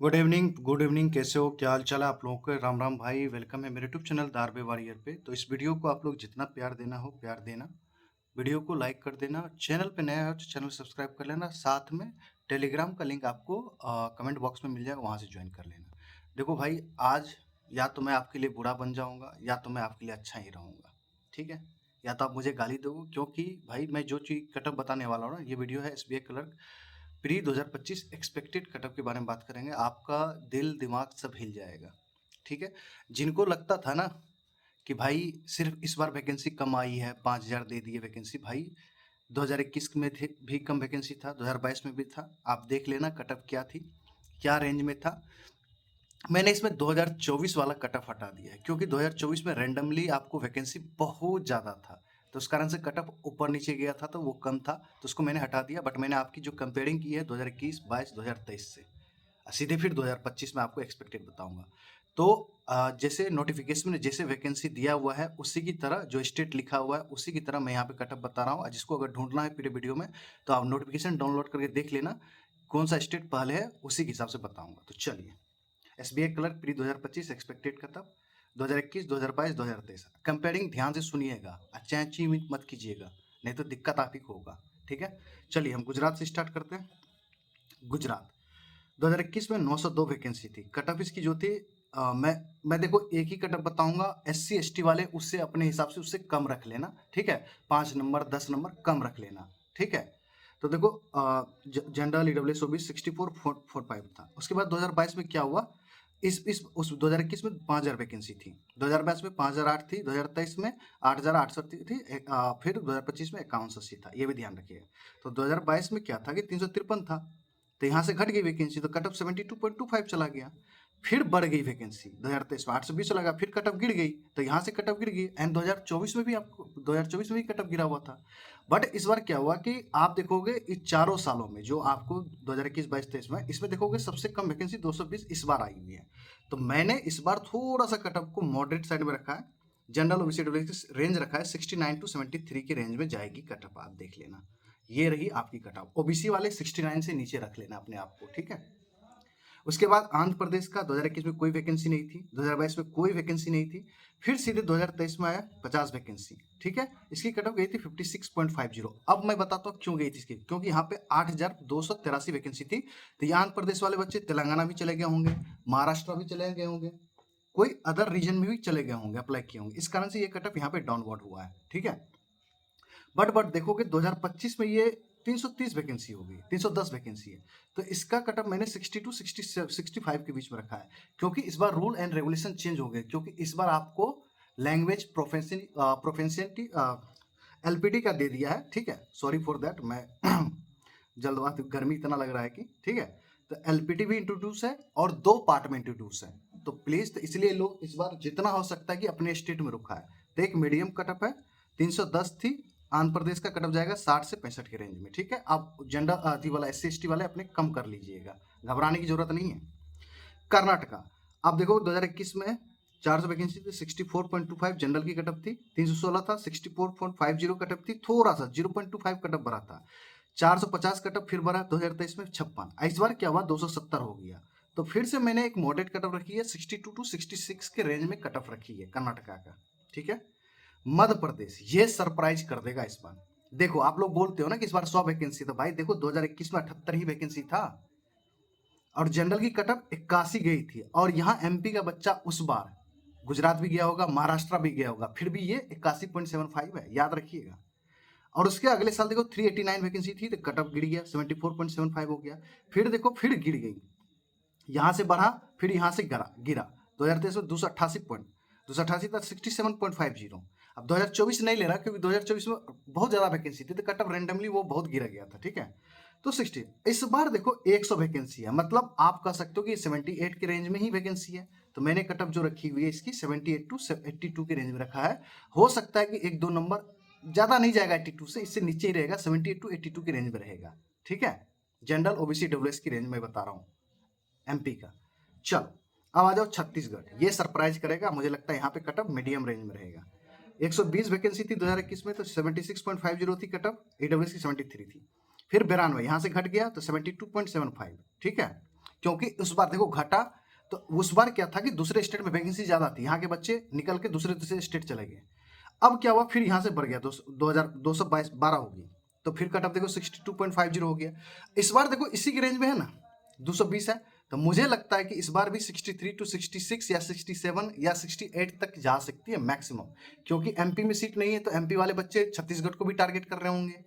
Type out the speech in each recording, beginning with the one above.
Good evening कैसे हो? क्या हाल चाल है आप लोगों के? राम राम भाई, वेलकम है मेरे यूट्यूब चैनल दारबे वॉरियर पे। तो इस वीडियो को आप लोग जितना प्यार देना हो प्यार देना, वीडियो को लाइक कर देना, चैनल पे नया हो तो चैनल सब्सक्राइब कर लेना, साथ में टेलीग्राम का लिंक आपको कमेंट बॉक्स में मिल जाएगा, वहाँ से ज्वाइन कर लेना। देखो भाई, आज या तो मैं आपके लिए बुरा बन जाऊंगा या तो मैं आपके लिए अच्छा ही रहूंगा, ठीक है? या तो आप मुझे गाली दोगे, क्योंकि भाई मैं जो चीज़ कटअप बताने वाला हूँ ना, ये वीडियो है SBI clerk pre 2025 expected cutoff के बारे में बात करेंगे। आपका दिल दिमाग सब हिल जाएगा, ठीक है? जिनको लगता था ना कि भाई सिर्फ इस बार वैकेंसी कम आई है, 5000 दे दिए वैकेंसी, भाई 2021 में थे भी कम वैकेंसी था, 2022 में भी था। आप देख लेना कटअप क्या थी, क्या रेंज में था। मैंने इसमें 2024 वाला कटअप हटा दिया है, क्योंकि 2024 में रैंडमली आपको वैकेंसी बहुत ज़्यादा था, तो उस कारण से कटअप ऊपर नीचे गया था, तो वो कम था, तो उसको मैंने हटा दिया। बट मैंने आपकी जो कंपेयरिंग की है 2021, 22, 2023 से, सीधे फिर 2025 में आपको एक्सपेक्टेड बताऊंगा। तो जैसे नोटिफिकेशन में जैसे वैकेंसी दिया हुआ है उसी की तरह, जो स्टेट लिखा हुआ है उसी की तरह मैं यहाँ पे कटअप बता रहा हूँ। जिसको अगर ढूंढना है पूरे वीडियो में तो आप नोटिफिकेशन डाउनलोड करके देख लेना, कौन सा स्टेट पहले है उसी के हिसाब से बताऊंगा। तो चलिए, SBI clerk pre 2025 expected cutoff 2021, 2022, 2023 comparing ध्यान से सुनिएगा, चैची मत कीजिएगा, नहीं तो दिक्कत आप ही को होगा, ठीक है? चलिए हम गुजरात से स्टार्ट करते हैं। गुजरात 2021 में 902 वैकेंसी थी। कटअप इसकी जो थी, मैं देखो एक ही कटअप बताऊंगा, एससी एसटी वाले उससे अपने हिसाब से उससे कम रख लेना, ठीक है? 5 नंबर 10 नंबर कम रख लेना, ठीक है? तो देखो, जनरल ईडब्ल्यूएस ओबीसी 6445 था। उसके बाद 2022 में क्या हुआ, इस उस 2021 में 5000 वैकेंसी थी, 2022 में 5008 थी, 2023 में 8868 थी, फिर 2025 में 5180 था, ये भी ध्यान रखिएगा। तो 2022 में क्या था कि 353 था, तो यहाँ से घट गई वैकेंसी, तो कटअप 72.25 चला गया। फिर बढ़ गई वैकेंसी 2023 में 820 चला गया, फिर कटअप गिर गई, तो यहाँ से कटअप गिर गई। एंड 2024 में भी आपको 2024 में भी कटअप गिरा हुआ था। बट इस बार क्या हुआ कि आप देखोगे इस चारों सालों में जो आपको 2021, 22, 23 में, इसमें देखोगे सबसे कम वैकेंसी 220 इस बार आई हुई है। तो मैंने इस बार थोड़ा सा कटअप को मॉडरेट साइड में रखा है। जनरल ओबीसी रेंज रखा है 69 टू 73 के रेंज में जाएगी कटअप, आप देख लेना। ये रही आपकी कटअप। ओबीसी वाले 69 से नीचे रख लेना अपने आप को, ठीक है? उसके बाद आंध्र प्रदेश का 2021 में कोई वैकेंसी नहीं थी, 2022 में कोई वैकेंसी नहीं थी, फिर सीधे 2023 में आया 50 वैकेंसी, ठीक है? इसकी कटअप गई थी 56.50। अब मैं बताता हूँ क्यों गई थी इसकी, क्योंकि यहाँ पे 8283 वैकेंसी थी। तो ये आंध्र प्रदेश वाले बच्चे तेलंगाना भी चले गए होंगे, महाराष्ट्र भी चले गए होंगे, कोई अदर रीजन में भी चले गए होंगे, अप्लाई किए होंगे, इस कारण से ये कटअप यहाँ पे डाउनवर्ड हुआ है, ठीक है? बट देखोगे 2025 में ये 330 वैकेंसी हो गई, 310 वैकेंसी है। तो इसका कटअप मैंने 60 टू 65 के बीच में रखा है, क्योंकि इस बार रूल एंड रेगुलेशन चेंज हो गए, क्योंकि इस बार आपको लैंग्वेज प्रोफेशनलिटी एलपीटी का दे दिया है, ठीक है? सॉरी फॉर दैट, मैं जल्दबाजी, गर्मी इतना लग रहा है कि, ठीक है? तो एलपीटी भी इंट्रोड्यूस है और 2 पार्ट में इंट्रोड्यूस है। तो प्लीज, तो इसलिए लोग इस बार जितना हो सकता है कि अपने स्टेट में रुका है। तो एक मीडियम कटअप है, 310 थी। आंध्र प्रदेश का कटअप जाएगा 60 से 65 के रेंज में, ठीक है? आप जेंडर अति वाला एससी एसटी वाले अपने कम कर लीजिएगा, घबराने की जरूरत नहीं है। कर्नाटका, आप देखो 2021 में 400 वैकेंसी थी, 64.25 जनरल की कटअप थी, 316 था, 64.50 कटअप थी, थोड़ा सा 0.25 कटअप बढ़ा था। 450 कटअप फिर बढ़ा 2023 में 56। इस बार क्या हुआ, 270 हो गया। तो फिर से मैंने एक मॉडरेट कटअप रखी है, 62 टू 66 के रेंज में कटअप रखी है कर्नाटका का, ठीक है? मध्य प्रदेश ये सरप्राइज कर देगा इस बार। देखो, आप लोग बोलते हो ना कि इस बार 100 वैकेंसी, तो भाई देखो 2021 में 78 ही वैकेंसी था, और जनरल की कटअप 81 गई थी। और यहाँ एमपी का बच्चा उस बार गुजरात भी गया होगा, महाराष्ट्र भी गया होगा, फिर भी ये 81.75 है, याद रखिएगा। और उसके अगले साल देखो 389 वैकेंसी थी, तो कटअप गिर गया, 74.75 हो गया। फिर देखो फिर गिर गई, यहाँ से बढ़ा, फिर यहाँ से गिरा 2023 में 288 था, 67.50। अब 2024 नहीं ले रहा, क्योंकि 2024 में बहुत ज्यादा वैकेंसी थी, तो कटअप रेंडमली वो बहुत गिरा गया था, ठीक है? तो 60 इस बार देखो 100 वैकेंसी है, मतलब आप कह सकते हो कि 78 के रेंज में ही वैकेंसी है। तो मैंने कटअप जो रखी हुई है इसकी 78 टू 82 के रेंज में रखा है। हो सकता है कि 1-2 नंबर ज्यादा नहीं जाएगा 82 से, इससे नीचे ही रहेगा, 78 टू 82 के रेंज में रहेगा, ठीक है? जनरल ओबीसी डब्ल्यूएस की रेंज में बता रहा हूँ, एमपी का। चलो, अब आ जाओ छत्तीसगढ़, ये सरप्राइज करेगा, मुझे लगता है यहाँ पे कटअप मीडियम रेंज में रहेगा। 120 वैकेंसी थी 2021 में, तो 76.50 थी कटअप, ईडब्ल्यूएस की 73 थी। फिर 92, यहाँ से घट गया तो 72.75, ठीक है? क्योंकि उस बार देखो घटा, तो उस बार क्या था कि दूसरे स्टेट में वैकेंसी ज्यादा थी, यहाँ के बच्चे निकल के दूसरे दूसरे स्टेट चले गए। अब क्या हुआ, फिर यहाँ से बढ़ गया, 2212 हो गई, तो फिर कट ऑफ देखो 62.50 हो गया। इस बार देखो इसी की रेंज में है ना, 220 है, तो मुझे लगता है कि इस बार भी 63 टू 66 या 67 या 68 तक जा सकती है मैक्सिमम, क्योंकि एमपी में सीट नहीं है, तो एमपी वाले बच्चे छत्तीसगढ़ को भी टारगेट कर रहे होंगे,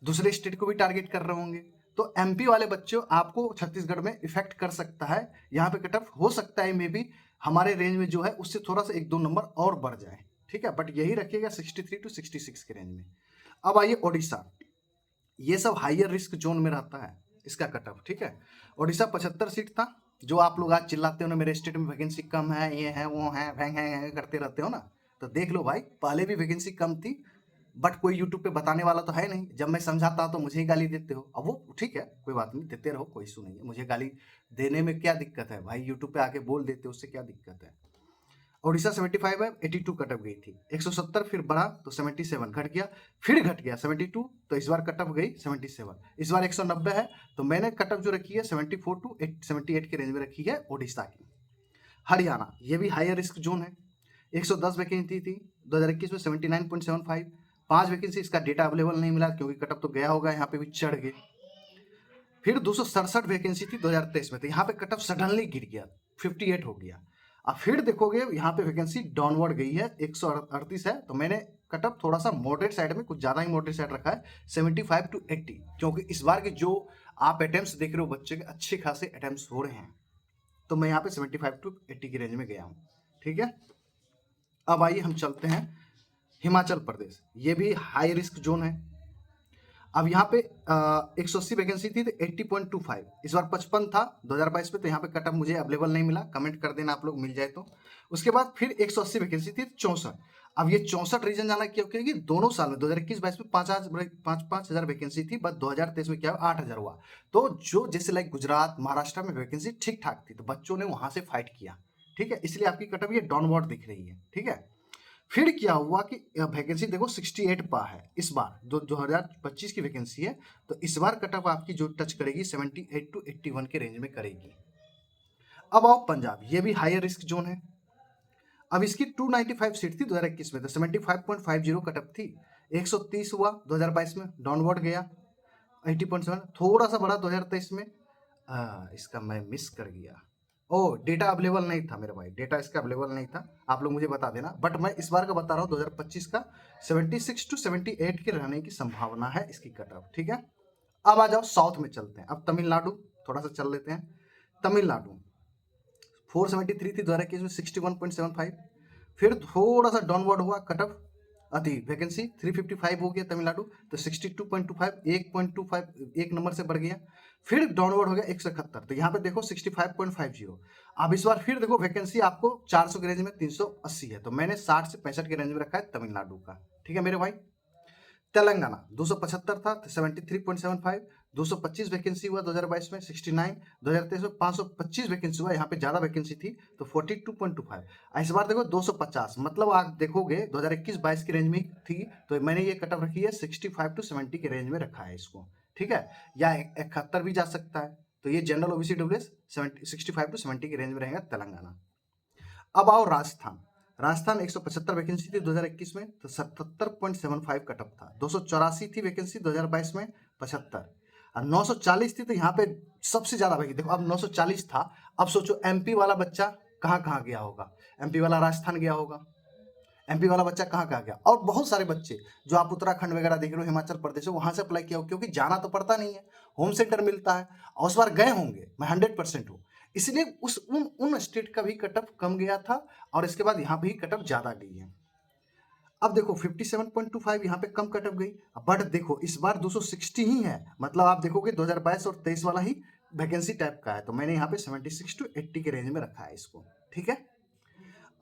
दूसरे स्टेट को भी टारगेट कर रहे होंगे, तो एमपी वाले बच्चों आपको छत्तीसगढ़ में इफेक्ट कर सकता है। यहाँ पे कट ऑफ हो सकता है मे बी हमारे रेंज में जो है उससे थोड़ा सा 1-2 नंबर और बढ़ जाए, ठीक है, बट यही रखिएगा 63 टू 66 के रेंज में। अब आइए ओडिशा, ये सब हाइयर रिस्क जोन में रहता है इसका कट ऑफ, ठीक है। ओडिशा 75 सीट था, जो आप लोग आज चिल्लाते हो ना मेरे स्टेट में वैकेंसी कम है, ये है वो है, भैंग है करते रहते हो ना, तो देख लो भाई, पहले भी वैकेंसी कम थी, बट कोई यूट्यूब पे बताने वाला तो है नहीं। जब मैं समझाता हूँ तो मुझे ही गाली देते हो। अब वो ठीक है, कोई बात नहीं, देते रहो, कोई इशू नहीं है, मुझे गाली देने में क्या दिक्कत है भाई, यूट्यूब पे आके बोल देते हो, उससे क्या दिक्कत है। उड़ीसा 75 है, 82 कटअप गई थी, 170 फिर बढ़ा तो 77 घट गया, फिर घट गया 72, तो इस बार कटअप गई 77, इस बार 190 है, तो मैंने कटअप जो रखी है 74 टू 78 के रेंज में रखी है उड़ीसा की। हरियाणा, ये भी हायर रिस्क जोन है, 110 वैकेंसी थी 2021 में, 79.75, 5 वैकेंसी, इसका डेटा अवेलेबल नहीं मिला क्योंकि कटअप तो गया होगा, यहाँ पे भी चढ़ गए। फिर 267 वैकेंसी थी 2023 में, तो यहाँ पे कटअप सडनली गिर गया, 58 हो गया। अब फिर देखोगे यहाँ पे वैकेंसी डाउनवर्ड गई है, 138 है, तो मैंने कटअप थोड़ा सा मॉडरेट साइड में, कुछ ज्यादा ही मॉडरेट साइड रखा है, 75 टू 80, क्योंकि इस बार के जो आप अटेम्प्ट्स देख रहे हो बच्चे के अच्छे खासे अटेम्प्ट्स हो रहे हैं, तो मैं यहाँ पे 75 टू 80 की रेंज में गया हूँ, ठीक है। अब आइए हम चलते हैं हिमाचल प्रदेश, ये भी हाई रिस्क जोन है। अब यहाँ पे 180 वैकेंसी थी तो 80.25, इस बार 55 था 2022 में, तो यहाँ पे कटअप मुझे अवेलेबल नहीं मिला, कमेंट कर देना आप लोग मिल जाए तो। उसके बाद फिर 180 वैकेंसी थी 64, अब ये 64 रीजन जाना क्यों, क्योंकि दोनों साल में 2021-22 में 5,000 वैकेंसी थी, बस 2023 में क्या 8,000 हुआ, तो जो जैसे लाइक गुजरात महाराष्ट्र में वैकेंसी ठीक ठाक थी, तो बच्चों ने वहां से फाइट किया, ठीक है, इसलिए आपकी कटअप ये डाउनवर्ड दिख रही है, ठीक है। फिर क्या हुआ कि वैकेंसी देखो 68 पा है, इस बार 2025 की वैकेंसी है, तो इस बार कटअप आपकी जो टच करेगी 78 टू 81 के रेंज में करेगी। अब आओ पंजाब, ये भी हायर रिस्क जोन है। अब इसकी 295 सीट थी 2021 में, तो 75.50 कटअप थी, 130 हुआ 2022 में, डाउनवर्ड गया 80.7, थोड़ा सा बढ़ा 2023 में, इसका मैं मिस कर गया, ओ डेटा अवेलेबल नहीं था मेरे भाई, डेटा इसका अवेलेबल नहीं था, आप लोग मुझे बता देना, बट मैं इस बार का बता रहा हूँ 2025 का 76 टू 78 के रहने की संभावना है इसकी कटअप, ठीक है। अब आ जाओ साउथ में चलते हैं, अब तमिलनाडु थोड़ा सा चल लेते हैं। तमिलनाडु 473 थी 2021 में, 61.75, फिर थोड़ा सा डाउनवर्ड हुआ कटअप, अति वैकेंसी 355 हो गया तमिलनाडु, तो 62.25, 1.25 एक नंबर से बढ़ गया, फिर डाउनवर्ड हो गया 171, तो यहाँ पे देखो 65.50। अब इस बार फिर देखो वैकेंसी आपको 400 के रेंज में 380 है, तो मैंने 60 से 65 के रेंज में रखा है तमिलनाडु का, ठीक है मेरे भाई। तेलंगाना 275 था 73.75, 225 वैकेंसी हुआ 2022 में 69, 2023 में 525 वैकेंसी हुआ, यहाँ पे ज्यादा वैकेंसी थी तो 42.25, इस बार देखो 250, मतलब आप देखोगे 2021-22 की रेंज में थी, तो मैंने ये कटअप रखी है 65 टू 70 के रेंज में रखा है इसको, ठीक है, या 71 भी जा सकता है, तो ये जनरल ओबीसी डब्ल्यूएस 65 टू 70 की रेंज में रहेगा तेलंगाना। अब आओ राजस्थान, राजस्थान 175 वैकेंसी थी 2021 में, तो 77.75 कटअप था, 284 थी वैकेंसी 2022 में, 75, और 940 थी, तो यहाँ पे सबसे ज्यादा वैकेंसी देखो, अब 940 था, अब सोचो एमपी वाला बच्चा कहाँ कहाँ गया होगा, एमपी वाला राजस्थान गया होगा, एमपी वाला बच्चा कहाँ कहाँ गया, और बहुत सारे बच्चे जो आप उत्तराखंड वगैरह देख रहे हो, हिमाचल प्रदेश वहां से अप्लाई किया हो, क्योंकि जाना तो पड़ता नहीं है, होम सेंटर मिलता है, और उस बार गए होंगे, मैं 100% हूँ, इसलिए उस उन स्टेट का भी कटअप कम गया था, और इसके बाद यहाँ पे ही कटअप ज्यादा गई है। अब देखो 57.25 यहाँ पे कम कटअप गई, बट देखो इस बार 260 ही है, मतलब आप देखोगे 2022 और 23 वाला ही वैकेंसी टाइप का है, तो मैंने यहाँ पे 76 टू 80 के रेंज में रखा है इसको, ठीक है।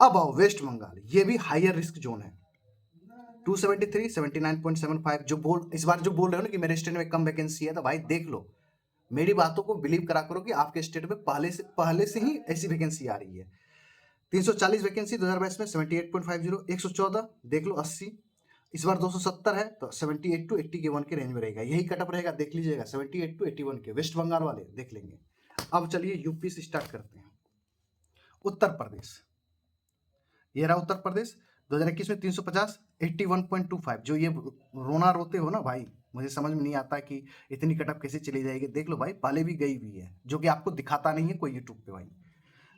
अब आओ वेस्ट बंगाल, ये भी हायर रिस्क जोन है, 273, 79.75, जो बोल इस बार जो बोल रहे हो ना कि मेरे स्टेट में कम वैकेंसी है, तो भाई देख लो, मेरी बातों को बिलीव करा करो कि आपके स्टेट में पहले से ही ऐसी वैकेंसी आ रही है। 340 वैकेंसी 2022 में, 78.50, 114 देख लो 80, इस बार 270 है, तो 78 टू 81 के रेंज में रहेगा, यही कटअप रहेगा, देख लीजिएगा 78 टू 81 के, वेस्ट बंगाल वाले देख लेंगे। अब चलिए यूपी से स्टार्ट करते हैं। उत्तर प्रदेश, ये रहा उत्तर प्रदेश 2021 में 350 81.25। जो ये रोना रोते हो ना भाई, मुझे समझ में नहीं आता कि इतनी कटअप कैसे चली जाएगी। देख लो भाई, पहले भी गई हुई है, जो कि आपको दिखाता नहीं है कोई यूट्यूब पे भाई।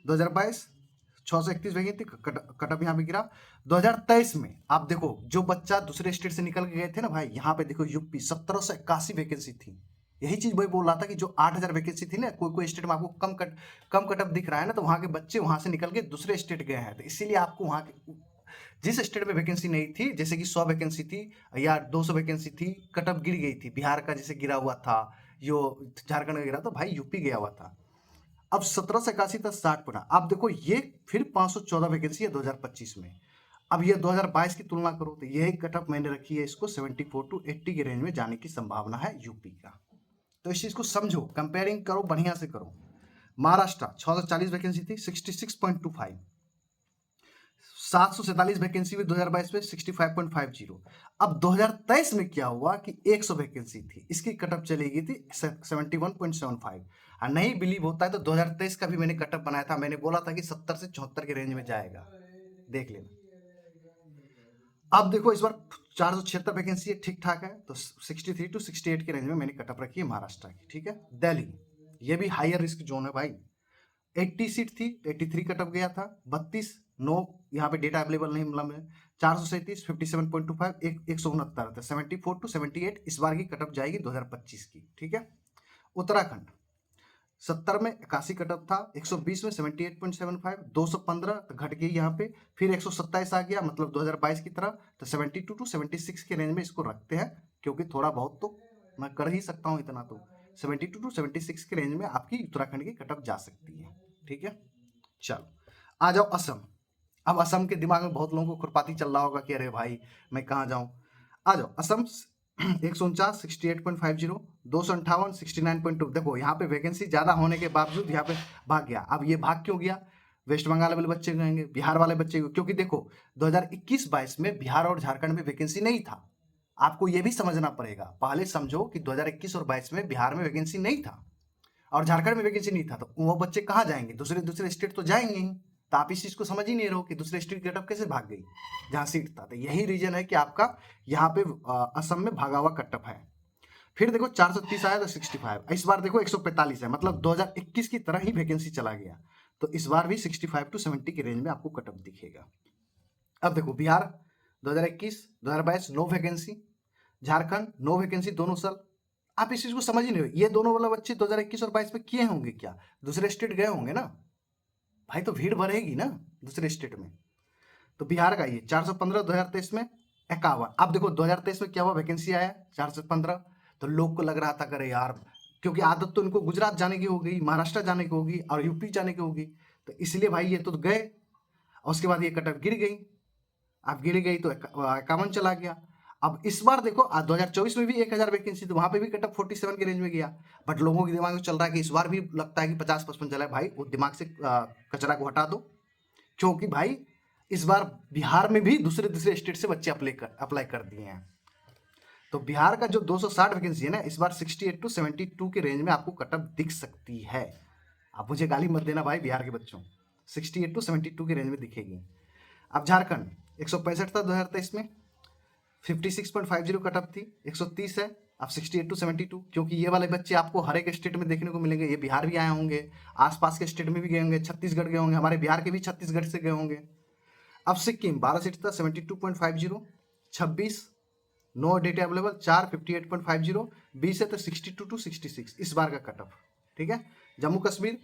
2022 631 वैकेंसी थी, कटअप यहाँ पे गिरा। 2023 में आप देखो, जो बच्चा दूसरे स्टेट से निकल के गए थे ना भाई, यहाँ पे देखो यूपी 1781 वैकेंसी थी। यही चीज वही बोल रहा था कि जो 8000 वैकेंसी थी ना, कोई कोई स्टेट में आपको कम कटअप दिख रहा है ना, तो वहां के बच्चे वहां से निकल के दूसरे स्टेट गए हैं। तो इसीलिए आपको वहां के जिस स्टेट में वैकेंसी नहीं थी, जैसे कि 100 वैकेंसी थी या 200 वैकेंसी थी, कटअप गिर गई थी। बिहार का जैसे गिरा हुआ था, यो झारखंड का गिरा, तो भाई यूपी गया हुआ था। अब 1781 था 60 पड़ा। अब देखो ये फिर 514 वैकेंसी है 2025 में। अब ये 2022 की तुलना करो तो यही कटअप मैंने रखी है, इसको 74 टू 80 के रेंज में जाने की संभावना है यूपी का। तो इस चीज को समझो, कंपेयरिंग करो, बढ़िया से करो। महाराष्ट्र 640 वैकेंसी थी 66.25, 747 वैकेंसी में 2022 में 65.50। अब 2023 में क्या हुआ कि 100 वैकेंसी थी, इसकी कटअप चली गई थी 71.75। और नहीं बिलीव होता है तो 2023 का भी मैंने कटअप बनाया था, मैंने बोला था कि 70 से 74 के रेंज में जाएगा, देख लेना। अब देखो इस बार 476 वैकेंसी है, ठीक ठाक है, तो 63 टू 68 के रेंज में मैंने कटअप रखी है महाराष्ट्र की, ठीक है। दिल्ली, ये भी हायर रिस्क जोन है भाई। 80 सीट थी, 83 कटअप गया था, 32 नो, यहाँ पे डेटा अवेलेबल नहीं मिला मैं। 437 57.25, 169 था, 74 टू 78 इस बार की कटअप जाएगी 2025 की, ठीक है। उत्तराखंड 70 में 81 कटअप था, 120 में 78.75, 215 तो घट गई यहाँ पे, फिर 127 आ गया, मतलब 2022 की तरह। तो 72 टू 76 के रेंज में इसको रखते हैं, क्योंकि थोड़ा बहुत तो मैं कर ही सकता हूँ इतना। तो 72 टू 76 के रेंज में आपकी उत्तराखंड की कटअप जा सकती है, ठीक है। चलो आ जाओ असम। अब असम के दिमाग में बहुत लोगों को खुरपाती चल रहा होगा कि अरे भाई मैं कहाँ जाऊँ। आ जाओ असम 149 68.50, 258 69.2। देखो यहाँ पे वैकेंसी ज्यादा होने के बावजूद यहाँ पे भाग गया। अब ये भाग क्यों गया? वेस्ट बंगाल वाले बच्चे गएंगे, बिहार वाले बच्चे, क्योंकि देखो 2021-22 में बिहार और झारखंड में वैकेंसी नहीं था। आपको ये भी समझना पड़ेगा, पहले समझो कि 2021 और 22 में बिहार में वैकेंसी नहीं था और झारखंड में वैकेंसी नहीं था, तो वो बच्चे कहाँ जाएंगे? दूसरे दूसरे स्टेट तो जाएंगे ही। तो आप इस चीज को समझ ही नहीं रहो कि दूसरे स्टेट की कटअप कैसे भाग गई जहां सीट था। तो यही रीजन है कि आपका यहाँ पे असम में भागा हुआ कटअप है। फिर देखो 430 आया तो 65, इस बार देखो 145 है, मतलब 2021 की तरह ही वैकेंसी चला गया। तो इस बार भी 65 टू 70 के रेंज में आपको कटअप दिखेगा। अब देखो Bihar 2021 2022 no vacancy, Jharkhand no vacancy दोनों साल। आप इस चीज को समझ ही नहीं हो। ये दोनों वाला बच्चे 2021 और 22 में किए होंगे क्या? दूसरे स्टेट गए होंगे ना भाई, तो भीड़ बढ़ेगी ना दूसरे स्टेट में। तो बिहार का ये 415 2023 में 51। अब देखो 2023 में क्या हुआ, वैकेंसी आया 415, तो लोग को लग रहा था करे यार, क्योंकि आदत तो इनको गुजरात जाने की हो गई, महाराष्ट्र जाने की होगी और यूपी जाने की होगी, तो इसलिए भाई ये तो गए। और उसके बाद ये कटअप गिर गई। अब गिर गई तो 51 चला गया। अब इस बार देखो 2024 में भी 1000 वैकेंसी, तो वहां पे भी कटअप 47 के रेंज में गया। बट लोगों के दिमाग में चल रहा है कि इस बार भी लगता है कि 50-55 चला है। भाई वो दिमाग से कचरा को हटा दो, क्योंकि भाई इस बार बिहार में भी दूसरे दूसरे स्टेट से बच्चे अप्लाई कर दिए हैं। तो बिहार का जो 260 वैकेंसी है ना, इस बार 68 टू 72 के रेंज में आपको कटअप दिख सकती है। आप मुझे गाली मत देना भाई, बिहार के बच्चों, 68 टू 72 के रेंज में दिखेगी। अब झारखंड 165 था 2023 में, 56.50 कटअप थी, 130 है। अब 68 टू 72, क्योंकि ये वाले बच्चे आपको हर एक स्टेट में देखने को मिलेंगे। ये बिहार भी आए होंगे, आसपास के स्टेट में भी गए होंगे, छत्तीसगढ़ गए होंगे, हमारे बिहार के भी छत्तीसगढ़ से गए होंगे। अब सिक्किम 12 सीट था 72.50, 26 नो डेटा अवेलेबल, 4 58.50, 20 है तो 62 टू 66 इस बार का कटअप, ठीक है। जम्मू कश्मीर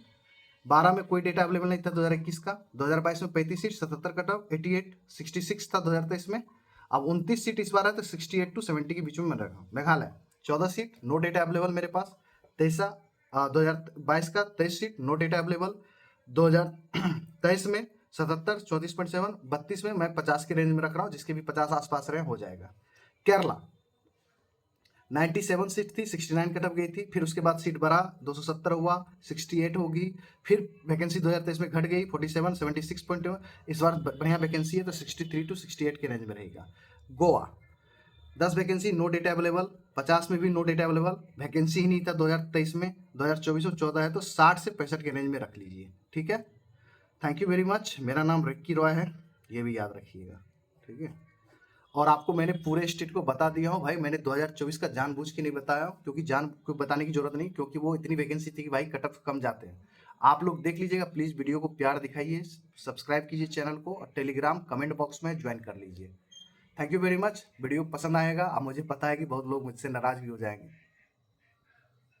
12 में कोई डेटा अवेलेबल नहीं था 2021 का, 2022 में 35 सीट 77 कटअप, 88 66 था 2023 में। अब 29 सीट इस बार है तो 68 टू 70 के बीच में रखा। Meghalaya 14 seat no data available मेरे पास, 2022 का 23 सीट नो डेटा अवेलेबल, 2023 में 77 34.7, 32 में मैं 50 के रेंज में रख रहा हूँ, जिसके भी 50 आसपास रहे हो जाएगा। केरला 97 सीट थी, 69 कटअप गई थी, फिर उसके बाद सीट बढ़ा 270 हुआ, 68 होगी, फिर वैकेंसी 2023 में घट गई 47 76.2, इस बार बढ़िया वैकेंसी है तो 63 टू 68 के रेंज में रहेगा। Goa 10 vacancy no data available, 50 में भी नो डेटा अवेलेबल, वैकेंसी ही नहीं था 2023 में, 2024 में 14 है, तो 60 से 65 के रेंज में रख लीजिए, ठीक है। Thank you very much. मेरा नाम रिक्की रॉय है, ये भी याद रखिएगा, ठीक है। और आपको मैंने पूरे स्टेट को बता दिया हूँ भाई, मैंने 2024 का जानबूझ के नहीं बताया, क्योंकि जान को बताने की जरूरत नहीं, क्योंकि वो इतनी वैकेंसी थी कि भाई कट ऑफ कम जाते हैं। आप लोग देख लीजिएगा, प्लीज वीडियो को प्यार दिखाइए, सब्सक्राइब कीजिए चैनल को, और टेलीग्राम कमेंट बॉक्स में ज्वाइन कर लीजिए। Thank you very much. Video पसंद आएगा, अब मुझे पता है कि बहुत लोग मुझसे नाराज भी हो जाएंगे।